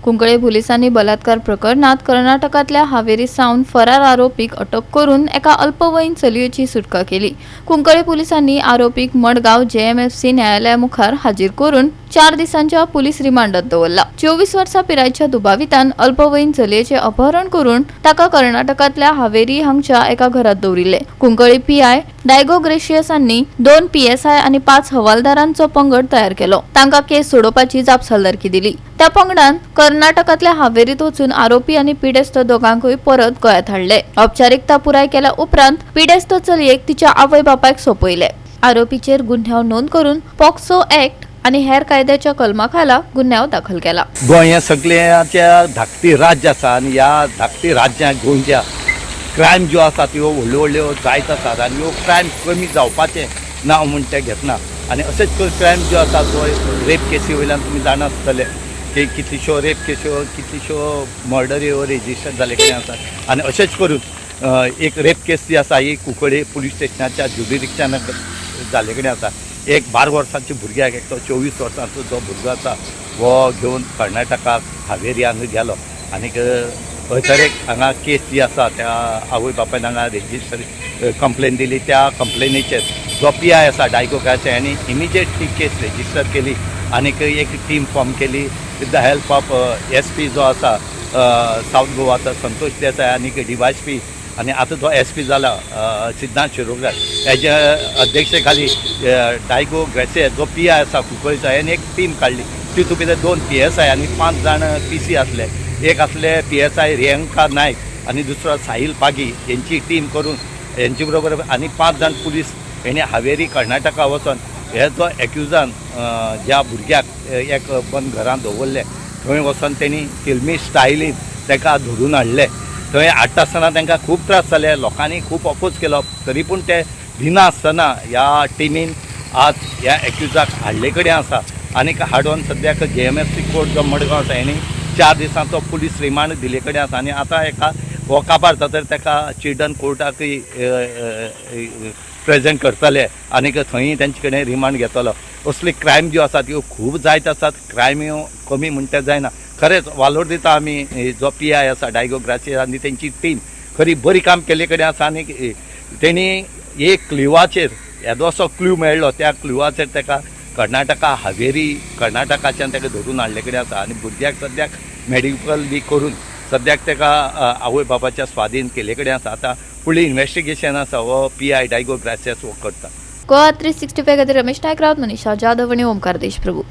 कुंकळे पोलिसांनी बलात्कार प्रकरणात कर्नाटकातल्या हावेरी सावन फरार आरोपीक अटक करून एका अल्पवयीन चलयेची सुटका केली। कुंकळे पोलिसांनी आरोपीक मडगाव JMFC न्यायालयामुखार हाजीर करून 4 दिसांच्या पुलीस रिमांडात दवरला। 24 वर्सां पिरायेच्या दुबावितान अल्पवयीन चलयेचे अपहरण करून ताका कर्नाटकातल्या हावेरी हांगच्या एका घरात दवरिल्ले। कुंकळे PI डायगो ग्रेशियसांनी 2 PSI आणि 5 हवालदारांचो पंगड तयार केलो। तांकां केस सोडोवपाची जापसालदारकी दिली। त्या पंगडान कर्नाटकातल्या हावेरीत वचून आरोपी आणि पिडेस्त दोगांकूय परत गोंयांत हाडले। औपचारिकता पुराय केल्या उपरांत पिडेस्त चलयेक तिच्या आवय बापायक सोपयले। आरोपीचेर गुन्यांव नोंद करून पॉक्सो ऍक्ट आणि हेर कायद्याच्या कलमाखाला गुन्यांव दाखल केला। गोंया सगळ्याच्या धाकटी राज्य आसा आणि ह्या धाकटी राज्यांत गोंयच्या क्रायम ज्यो आसा त्यो व्हडल्यो व्हडल्यो जायत आसात आणि ह्यो क्रायम कमी जावपाचें नांव म्हूण ते घेतना आनी अशेंच क्रायम ज्यो आसा तो रेप केसी वयल्यान तुमी जाणा आसतले की कितल्योश्यो रेप केस्यो कितल्योश्यो मर्डर रेजिस्टर जाले कडेन आसात आनी अशेंच करून एक रेप केस जी आसा ही कुंकळे पुलीस स्टेशनाच्या जुडिडिक्शन जाले कडेन आसा। एक 12 वर्सांच्या भुरग्याक एक तो 24 वर्सांचो जो भुरगो आसा हो घेवन कर्नाटकाक हावेरी हांगा गेलो आनी थंयसर एक हांगा केस जी आसा त्या आवय बापायन हांगा रेजिस्टर कंप्लेन दिली। त्या कंप्लेनीचेर जो PI आसा डायगो ग्रेशियस हांणी इमिजिएट ती केस रेजिस्टर केली आनी एक टीम फॉर्म केली with the help of SP जो आसा साऊथ गोवाचो संतोष देसाय आनी DYSP आनी आतां तो SP जाला सिद्धांत शिरोडकर हेजे अध्यक्षे खाली डायगो ग्रेशियस जो PI आसा कुंकळेचो हेणें एक टीम काडली। तितूंत भितर 2 PSI आनी 5 जाण PC आसले। एक आसले PSI रियंका नायक आनी दुसरो साहिल पागी यांची टीम करून यांचे बरोबर आनी 5 जाण पुलीस हेणे हावेरी कर्नाटका वचून हे जो एक्युजान ज्या भुरग्याक एक बंद घरांत दवरले थंय वचून तेणी फिल्मी स्टायलीन ताका धरून हाडले। थंय हाडटा आसतना तांकां खूब त्रास जाले, लोकांनी खूब अपोज केलो, तरी पूण ते भिना आसतना ह्या टिमीन आज ह्या एक्युजाक हाडले कडेन आसा आनी हाडून सद्याक JMFC कोर्ट जो मडगांव आसा हेणी 4 दिसांचो पुलीस रिमांड दिले कडेन आसा आनी आतां एका हो काबार जाता ताका चिल्ड्रन कोर्टाकय प्रेजेंट करतले आनी थंय तेंचे कडेन रिमांड घेतलो। असली क्रायम ज्यो आसात त्यो खूब जायत आसात, क्रायम ह्यो कमी म्हणटा जायना। खरेंच वालोर दिता आमी जो PI आसा डायगो ग्रेशियस आनी तेंची टीम खरी बरी काम केले कडेन आसा आनी तेणी एक क्ल्यूवाचेर येदो असो क्ल्यू मेळ्ळो त्या क्ल्यूवाचेर ताका कर्नाटका हावेरी कर्नाटकाच्यान ताका धरून हाडले कडेन आसा आनी भुरग्याक सद्याक मेडिकल बी करून सद्याक ताका आवय बापाच्या स्वाधीन केले कडेन आसा। आतां फुडली इन्व्हेस्टिगेशन आसा हो PI डायगो ग्रेशियस हो करता। गोवा 365 खातीर रमेश नायक रावत, मनीषा जाधव आनी ओमकार देशप्रभू।